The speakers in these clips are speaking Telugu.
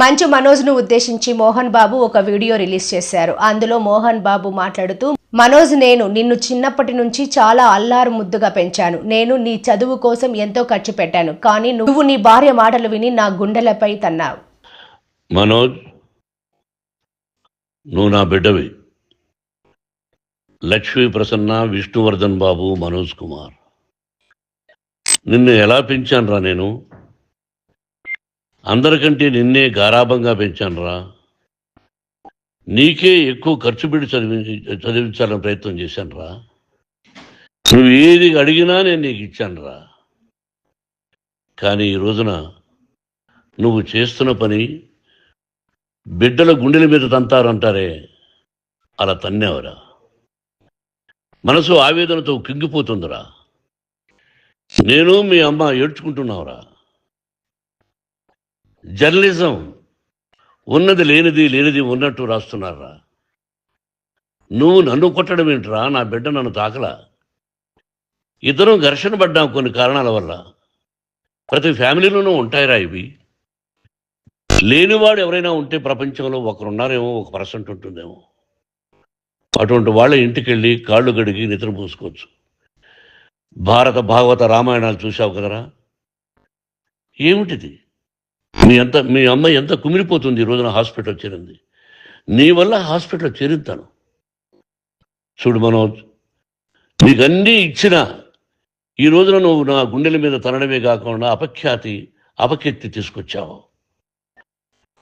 మంచు మనోజ్ను ఉద్దేశించి మోహన్ బాబు ఒక వీడియో రిలీజ్ చేశారు. అందులో మోహన్ బాబు మాట్లాడుతూ, మనోజ్, నేను నిన్ను చిన్నప్పటి నుంచి చాలా అల్లారు ముద్దుగా పెంచాను. నేను నీ చదువు కోసం ఎంతో ఖర్చు పెట్టాను. కానీ నువ్వు నీ భార్య మాటలు విని నా గుండెలపై తన్నావు. మనోజ్, నువ్వు నా బిడ్డవి. లక్ష్మీ ప్రసన్న, విష్ణువర్ధన్ బాబు, మనోజ్ కుమార్. నిన్ను ఎలా పెంచానురా నేను? అందరికంటే నిన్నే గారాభంగా పెంచానురా. నీకే ఎక్కువ ఖర్చు పెట్టి చదివించాలని ప్రయత్నం చేశానురా. నువ్వు ఏది అడిగినా నేను నీకు ఇచ్చానురా. కానీ ఈ రోజున నువ్వు చేస్తున్న పని బిడ్డల గుండెల మీద తంతారంటారే, అలా తన్నేవరా. మనసు ఆవేదనతో కింగిపోతుందిరా. నేను మీ అమ్మ ఏడ్చుకుంటున్నావురా. జర్నలిజం ఉన్నది లేనిది, లేనిది ఉన్నట్టు రాస్తున్నారా. నువ్వు నన్ను కొట్టడం ఏంట్రా? నా బిడ్డ నన్ను తాకలా. ఇద్దరం ఘర్షణ పడ్డాం కొన్ని కారణాల వల్ల. ప్రతి ఫ్యామిలీలోనూ ఉంటాయిరా ఇవి. లేనివాడు ఎవరైనా ఉంటే ప్రపంచంలో ఒకరున్నారేమో, 1% ఉంటుందేమో. అటువంటి వాళ్ళ ఇంటికి వెళ్ళి కాళ్ళు గడిగి నిద్ర పూసుకోవచ్చు. భారత భాగవత రామాయణాలు చూశావు కదరా. ఏమిటిది? మీ అమ్మ ఎంత కుమిలిపోతుంది ఈ రోజున హాస్పిటల్ చేరింది. నీ వల్ల హాస్పిటల్ చేరుతాను. చూడు మనోజ్, నీకన్నీ ఇచ్చిన ఈ రోజున నువ్వు నా గుండెల మీద తనడమే కాకుండా అపకీర్తి తీసుకొచ్చావు.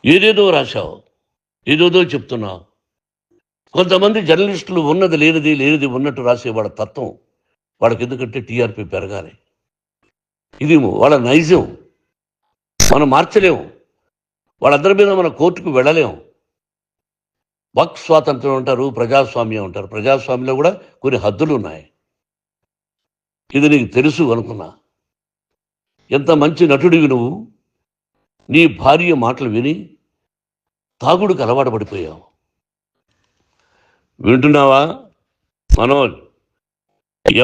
ఏదేదో రాశావు, ఏదేదో చెప్తున్నావు. కొంతమంది జర్నలిస్టులు ఉన్నది లేనిది, లేనిది ఉన్నట్టు రాసే వాళ్ళ తత్వం వాళ్ళకి. ఎందుకంటే టీఆర్పీ పెరగాలి. ఇది వాళ్ళ నైజం. మనం మార్చలేము. వాళ్ళందరి మీద మన కోర్టుకు వెళ్ళలేము. వక్ స్వాతంత్రం అంటారు, ప్రజాస్వామ్యం అంటారు. ప్రజాస్వామ్యంలో కూడా కొన్ని హద్దులు ఉన్నాయి. ఇది నీకు తెలుసు అనుకున్నా. ఎంత మంచి నటుడివి నువ్వు. నీ భార్య మాటలు విని తాగుడుకు అలవాటు పడిపోయావు. వింటున్నావా మనోజ్?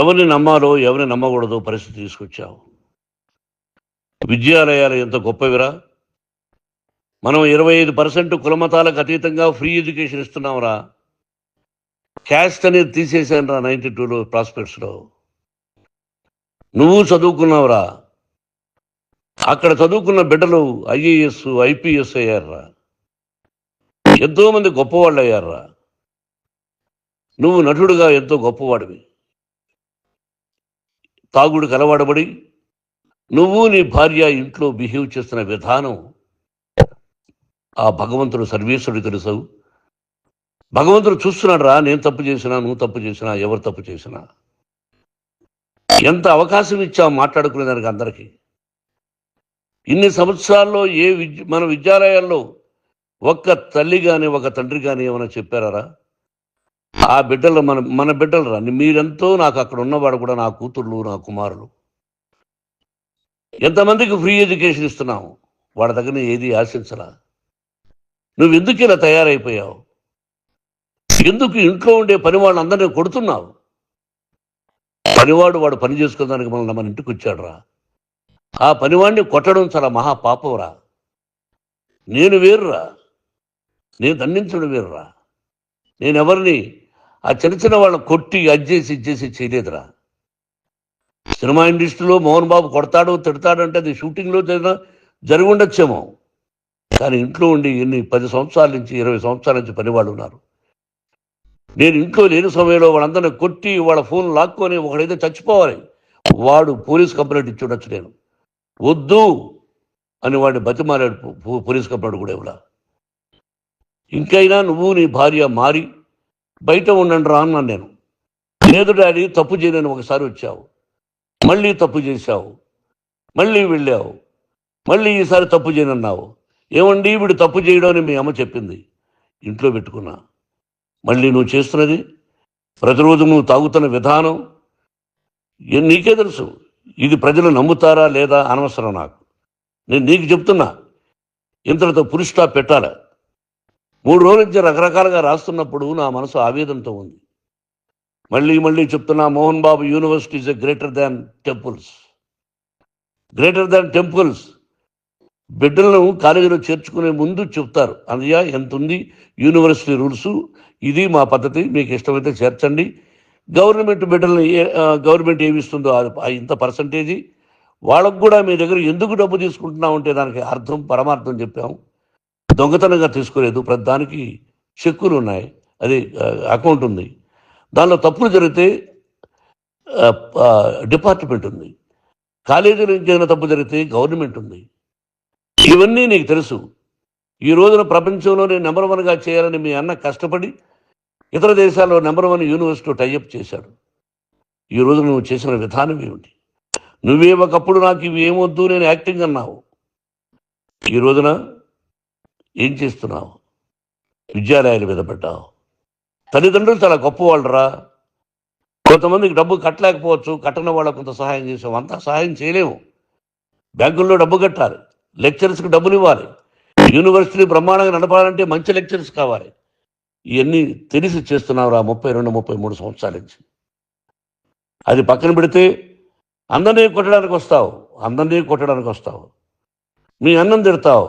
ఎవరిని నమ్మాలో ఎవరిని నమ్మకూడదో పరిస్థితి తీసుకొచ్చావు. విద్యాలయాలు ఎంత గొప్పవిరా. మనం 25% కులమతాలకు అతీతంగా ఫ్రీ ఎడ్యుకేషన్ ఇస్తున్నాంరా. క్యాస్ట్ అనేది తీసేశానురా 92లో ప్రాస్పెక్ట్స్లో. నువ్వు చదువుకున్నావురా. అక్కడ చదువుకున్న బిడ్డలు IAS, IPS అయ్యారా. ఎంతోమంది గొప్పవాళ్ళు అయ్యారా. నువ్వు నటుడుగా ఎంతో గొప్పవాడివి. తాగుడికి అలవాడబడి నువ్వు నీ భార్య ఇంట్లో బిహేవ్ చేస్తున్న విధానం ఆ భగవంతుడు సర్వేశ్వరుడు తెలుసు. భగవంతుడు చూస్తున్నాడు రా. నేను తప్పు చేసినా, నువ్వు తప్పు చేసినా, ఎవరు తప్పు చేసినా. ఎంత అవకాశం ఇచ్చావు మాట్లాడుకునేదానికి అందరికీ. ఇన్ని సంవత్సరాల్లో మన విద్యాలయాల్లో ఒక్క తల్లి కానీ ఒక తండ్రి కానీ ఏమైనా చెప్పారా? ఆ బిడ్డలు మన బిడ్డలు రా. మీరెంతో నాకు అక్కడ ఉన్నవాడు కూడా నా కూతుర్లు, నా కుమారులు. ఎంతమందికి ఫ్రీ ఎడ్యుకేషన్ ఇస్తున్నావు. వాడి దగ్గర ఏది ఆశించలా. నువ్వు ఎందుకు ఇలా తయారైపోయావు? ఎందుకు ఇంట్లో ఉండే పని వాళ్ళందరినీ కొడుతున్నావు? పనివాడు వాడు పని చేసుకోవడానికి మన ఇంటికి వచ్చాడు రా. ఆ పనివాడిని కొట్టడం చాలా మహాపాపంరా. నేను వేరురా. నేను దండించడం వేరురా. నేనెవరిని ఆ చిన్న చిన్న వాళ్ళని కొట్టి ఇచ్చేసి చేయలేదురా. సినిమా ఇండస్ట్రీలో మోహన్ బాబు కొడతాడు, తిడతాడు అంటే అది షూటింగ్లో జరిగి ఉండొచ్చేమో. కానీ ఇంట్లో ఉండి 10 సంవత్సరాల నుంచి 20 సంవత్సరాల నుంచి పనివాళ్ళు ఉన్నారు. నేను ఇంట్లో లేని సమయంలో వాళ్ళందరినీ కొట్టి వాళ్ళ ఫోన్ లాక్కొని ఒకడైతే చచ్చిపోవాలి. వాడు పోలీస్ కంప్లైంట్ ఇచ్చి ఉండొచ్చు. నేను వద్దు అని వాడిని బతిమాలాడు. పోలీస్ కంప్లైంట్ కూడా ఇవ్వలా. ఇంకైనా నువ్వు నీ భార్య మారి బయట ఉండండి రా అన్నాను నేను. లేదు డాడీ, తప్పు చేయలేని ఒకసారి వచ్చావు, మళ్ళీ తప్పు చేశావు, మళ్ళీ వెళ్ళావు, మళ్ళీ ఈసారి తప్పు చేయనన్నావు. ఏమండి వీడు తప్పు చేయడం అని మీ అమ్మ చెప్పింది. ఇంట్లో పెట్టుకున్నా. మళ్ళీ నువ్వు చేస్తున్నది, ప్రతిరోజు నువ్వు తాగుతున్న విధానం నీకే తెలుసు. ఇది ప్రజలు నమ్ముతారా లేదా అనవసరం నాకు. నేను నీకు చెప్తున్నా, ఇంతటితో పులి స్టాప్ పెట్టాలి. 3 రోజుల నుంచి రకరకాలుగా రాస్తున్నప్పుడు నా మనసు ఆవేదనతో ఉంది. మళ్ళీ చెప్తున్నా, Mohan Babu university is greater than temples. బిడ్డలను కాలేజీలో చేర్చుకునే ముందు చెప్తారు, అన్నయ్య ఎంత ఉంది యూనివర్సిటీ రూల్స్, ఇది మా పద్ధతి, మీకు ఇష్టమైతే చేర్చండి. గవర్నమెంట్ బిడ్డల్ని గవర్నమెంట్ ఏమి ఇస్తుందో ఇంత పర్సంటేజీ, వాళ్ళకు కూడా మీ దగ్గర ఎందుకు డబ్బు తీసుకుంటున్నాం అంటే దానికి అర్థం పరమార్థం చెప్పాము. దొంగతనంగా తీసుకోలేదు, ప్రతి దానికి చెక్కులు ఉన్నాయి, అది అకౌంట్ ఉంది. దానిలో తప్పులు జరిగితే డిపార్ట్మెంట్ ఉంది, కాలేజీలో ఇంకేమైనా తప్పు జరిగితే గవర్నమెంట్ ఉంది. ఇవన్నీ నీకు తెలుసు. ఈ రోజున ప్రపంచంలోనే నెంబర్ 1గా చేయాలని మీ అన్న కష్టపడి ఇతర దేశాల్లో నెంబర్ 1 యూనివర్సిటీ టైఅప్ చేశాడు. ఈ రోజు నువ్వు చేసిన విధానం ఏమిటి? నువ్వే ఒకప్పుడు నాకు ఇవి ఏమొద్దు నేను యాక్టింగ్ అన్నావు, ఈ రోజున ఏం చేస్తున్నావు? విద్యాలయాల మీద పడ్డావు. తల్లిదండ్రులు చాలా గొప్పవాళ్ళరా. కొంతమందికి డబ్బు కట్టలేకపోవచ్చు, కట్టని వాళ్ళకు కొంత సహాయం చేసావు, అంతా సహాయం చేయలేము. బ్యాంకుల్లో డబ్బు కట్టాలి, లెక్చరర్స్కి డబ్బులు ఇవ్వాలి, యూనివర్సిటీ బ్రహ్మాండంగా నడపాలంటే మంచి లెక్చరర్స్ కావాలి. ఇవన్నీ తెలిసి చేస్తున్నావురా 32-33 సంవత్సరాల నుంచి. అది పక్కన పెడితే అందరినీ కొట్టడానికి వస్తావు, మీ అన్నం తిడతావు.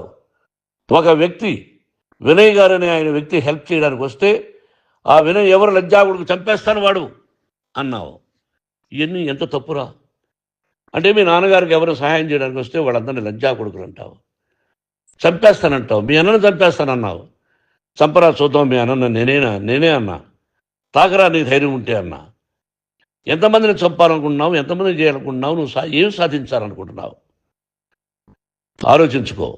ఒక వ్యక్తి వినయ్ గారని ఆయన వ్యక్తి హెల్ప్ చేయడానికి వస్తే ఆ వినయ్ ఎవరు లజ్జాగుడికి చంపేస్తాను వాడు అన్నావు. ఇవన్నీ ఎంత తప్పురా? అంటే మీ నాన్నగారికి ఎవరు సహాయం చేయడానికి వస్తే వాళ్ళందరినీ లజ్జాగుడుకులు అంటావు, చంపేస్తానంటావు. మీ అన్నను చంపేస్తానన్నావు, చంపరా చూద్దాం మీ అన్న, నేనే అన్నా, తాకరా నీ ధైర్యం ఉంటే అన్నా. ఎంతమందిని చంపాలనుకుంటున్నావు, ఎంతమందిని చేయాలనుకుంటున్నావు, నువ్వు ఏం సాధించాలనుకుంటున్నావు? ఆలోచించుకో.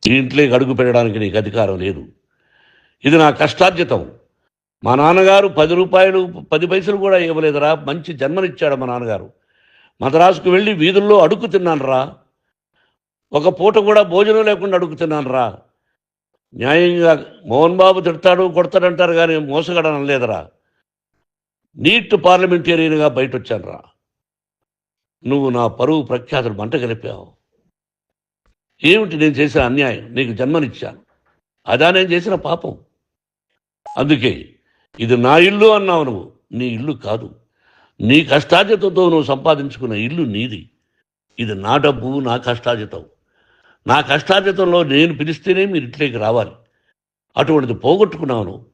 ఈ ఇంట్లోకి అడుగు పెట్టడానికి నీకు అధికారం లేదు. ఇది నా కష్టార్జితం. మా నాన్నగారు 10 రూపాయలు 10 పైసలు కూడా ఇవ్వలేదురా, మంచి జన్మనిచ్చాడు మా నాన్నగారు. మద్రాసుకు వెళ్ళి వీధుల్లో అడుగు తిన్నాను రా, ఒక పూట కూడా భోజనం లేకుండా అడుగు తిన్నాను రా. న్యాయంగా మోహన్ బాబు తిడతాడు కొడతాడంటారు కానీ మోసగడనం లేదురా. నీట్ పార్లమెంటేరియన్గా బయట వచ్చాను రా. నువ్వు నా పరువు ప్రఖ్యాతులు మంట కలిపావు. ఏమిటి నేను చేసిన అన్యాయం? నీకు జన్మనిచ్చాను, అదా నేను చేసిన పాపం. అందుకే ఇది నా ఇల్లు అన్నావు. నువ్వు నీ ఇల్లు కాదు, నీ కష్టార్జితంతో నువ్వు సంపాదించుకున్న ఇల్లు నీది. ఇది నా డబ్బు, నా కష్టార్జితం. నా కష్టార్జితంలో నేను పిలిస్తేనే మీరు ఇంట్లోకి రావాలి. అటువంటిది పోగొట్టుకున్నావు నువ్వు.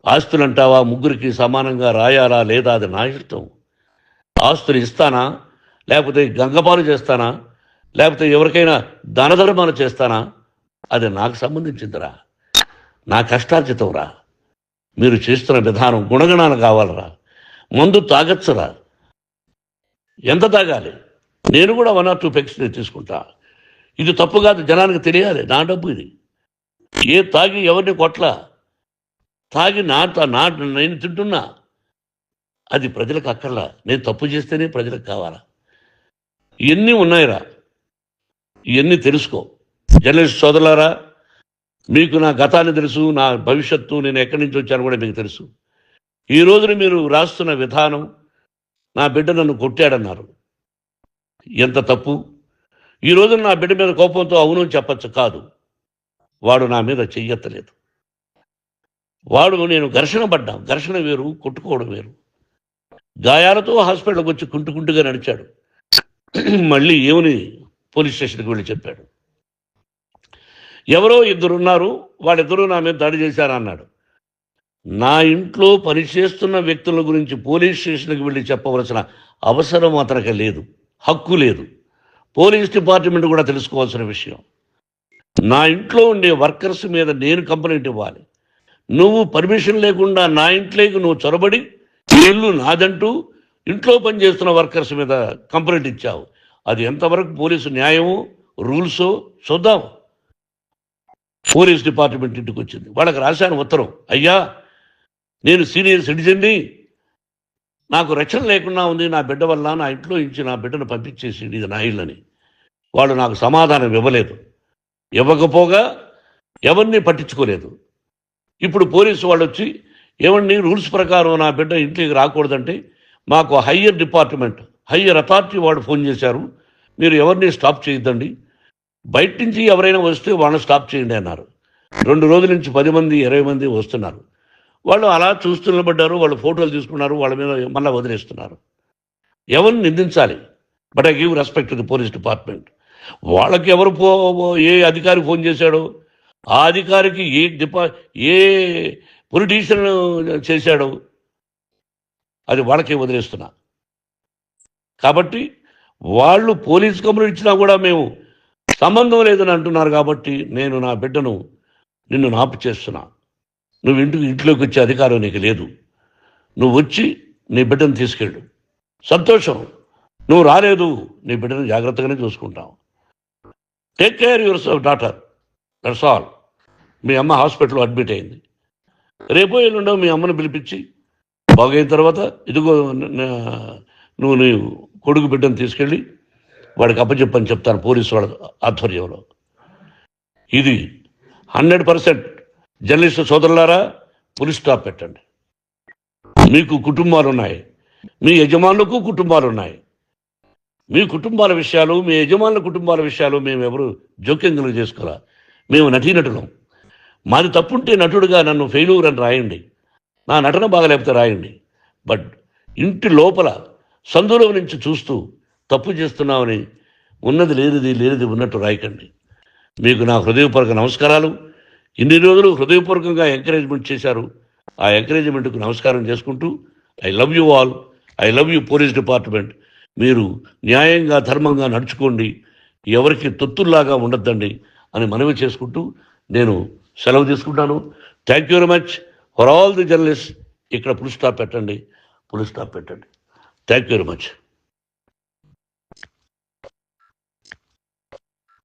ఆస్తులు అంటావా, ముగ్గురికి సమానంగా రాయాలా లేదా అది నా ఇష్టం. ఆస్తులు ఇస్తానా, లేకపోతే గంగపాలు చేస్తానా, లేకపోతే ఎవరికైనా దానధర్మాలు చేస్తానా, అది నాకు సంబంధించిందిరా, నా కష్టార్జితం రా. మీరు చేస్తున్న విధానం గుణగణాలు కావాలరా. మందు తాగచ్చురా, ఎంత తాగాలి? నేను కూడా 1 or 2 పెగ్స్ తీసుకుంటా. ఇది తప్పు కాదు, జనానికి తెలియాలి, నా డబ్బు ఇది. తాగి ఎవరిని కొట్లా, తాగి నేను తింటున్నా, అది ప్రజలకు అక్కర్లా. నేను తప్పు చేస్తేనే ప్రజలకు కావాలా. ఇవన్నీ ఉన్నాయిరా, ఇవన్నీ తెలుసుకో. జర్నలిస్ట్ సోదరులారా, మీకు నా గతాన్ని తెలుసు, నా భవిష్యత్తు, నేను ఎక్కడి నుంచి వచ్చాను కూడా మీకు తెలుసు. ఈ రోజున మీరు రాస్తున్న విధానం, నా బిడ్డ నన్ను కొట్టాడన్నారు, ఎంత తప్పు. ఈ రోజున నా బిడ్డ మీద కోపంతో అవును చెప్పచ్చు, కాదు, వాడు నా మీద చెయ్యెత్తలేదు. నేను ఘర్షణ పడ్డాం. ఘర్షణ వేరు, కొట్టుకోవడం వేరు. గాయాలతో హాస్పిటల్కి వచ్చి కుంటుకుంటుగా నడిచాడు. మళ్ళీ ఏమని పోలీస్ స్టేషన్కి వెళ్ళి చెప్పాడు. ఎవరో 2 ఉన్నారు, వాళ్ళిద్దరూ నా మీద దాడి చేశారన్నాడు. నా ఇంట్లో పనిచేస్తున్న వ్యక్తుల గురించి పోలీస్ స్టేషన్కి వెళ్ళి చెప్పవలసిన అవసరం అతనికి లేదు, హక్కు లేదు. పోలీస్ డిపార్ట్మెంట్ కూడా తెలుసుకోవాల్సిన విషయం. నా ఇంట్లో ఉండే వర్కర్స్ మీద నేను కంప్లైంట్ ఇవ్వాలి. నువ్వు పర్మిషన్ లేకుండా నా ఇంట్లోకి నువ్వు చొరబడి ఇల్లు నాదంటూ ఇంట్లో పనిచేస్తున్న వర్కర్స్ మీద కంప్లైంట్ ఇచ్చావు. అది ఎంతవరకు పోలీసు న్యాయమో రూల్సో చూద్దాం. పోలీస్ డిపార్ట్మెంట్ ఇంటికి వచ్చింది, వాళ్ళకి రాశాను ఉత్తరం, అయ్యా నేను సీనియర్ సిటిజన్ని, నాకు రక్షణ లేకుండా ఉంది, నా బిడ్డ వల్ల నా ఇంట్లో నుంచి నా బిడ్డను పంపించేసి ఇది నా ఇల్లని. వాళ్ళు నాకు సమాధానం ఇవ్వలేదు. ఇవ్వకపోగా ఎవరిని పట్టించుకోలేదు. ఇప్పుడు పోలీసు వాళ్ళు వచ్చి ఏమండి రూల్స్ ప్రకారం నా బిడ్డ ఇంటికి రాకూడదంటే మాకు హయ్యర్ డిపార్ట్మెంట్, హయ్యర్ అథారిటీ వాళ్ళు ఫోన్ చేశారు, మీరు ఎవరిని స్టాప్ చేయొద్దండి, బయట నుంచి ఎవరైనా వస్తే వాళ్ళని స్టాప్ చేయండి అన్నారు. 2 రోజుల నుంచి 10 మంది 20 మంది వస్తున్నారు. వాళ్ళు అలా చూస్తూ నిలబడ్డారు, వాళ్ళు ఫోటోలు తీసుకున్నారు, వాళ్ళ మీద మళ్ళీ వదిలేస్తున్నారు. ఎవరిని నిందించాలి? But I give respect to the police department. వాళ్ళకి ఎవరు ఏ అధికారి ఫోన్ చేశాడో, ఆ అధికారికి ఏ పొలిటీషియన్ చేశాడో అది వాళ్ళకే వదిలేస్తున్నా. కాబట్టి వాళ్ళు పోలీస్ కంప్లైంట్ ఇచ్చినా కూడా మేము సంబంధం లేదని అంటున్నారు. కాబట్టి నేను నా బిడ్డను నిన్ను నాపు చేస్తున్నా. నువ్వు ఇంట్లోకి వచ్చే అధికారం నీకు లేదు. నువ్వు వచ్చి నీ బిడ్డను తీసుకెళ్ళు. సంతోషం, నువ్వు రాలేదు, నీ బిడ్డను జాగ్రత్తగానే చూసుకుంటావు. Take care your daughter, that's all. మీ అమ్మ హాస్పిటల్లో అడ్మిట్ అయింది. రేపో ఎల్లుండో మీ అమ్మను పిలిపించి బాగైన తర్వాత ఇదిగో నువ్వు నీ కొడుకు బిడ్డను తీసుకెళ్ళి వాడికి అప్పచెప్పని చెప్తాను పోలీసు వాళ్ళ ఆధ్వర్యంలో. ఇది 100% జర్నలిస్టు సోదరులారా, పులి స్టాప్ పెట్టండి. మీకు కుటుంబాలు ఉన్నాయి, మీ యజమానులకు కుటుంబాలు ఉన్నాయి. మీ కుటుంబాల విషయాలు, మీ యజమానుల కుటుంబాల విషయాలు మేము ఎవరు జోక్యం కలుగు చేసుకోరా. మేము నటీనటులం. మాది తప్పుంటే నటుడుగా నన్ను ఫెయిల్యూర్ అని రాయండి, నా నటన బాగలేకపోతే రాయండి. బట్ ఇంటి లోపల సందులో నుంచి చూస్తూ తప్పు చేస్తున్నామని ఉన్నది లేనిది ఉన్నట్టు రాయకండి. మీకు నా హృదయపూర్వక నమస్కారాలు. ఇన్ని రోజులు హృదయపూర్వకంగా ఎంకరేజ్మెంట్ చేశారు. ఆ ఎంకరేజ్మెంట్కు నమస్కారం చేసుకుంటూ I love you all. I love you police department. మీరు న్యాయంగా ధర్మంగా నడుచుకోండి, ఎవరికి తొత్తుల్లాగా ఉండొద్దండి అని మనవి చేసుకుంటూ నేను సెలవు తీసుకుంటాను. Thank you very much for all the journalist. ఇక్కడ పులి స్టాప్ పెట్టండి. Thank you very much.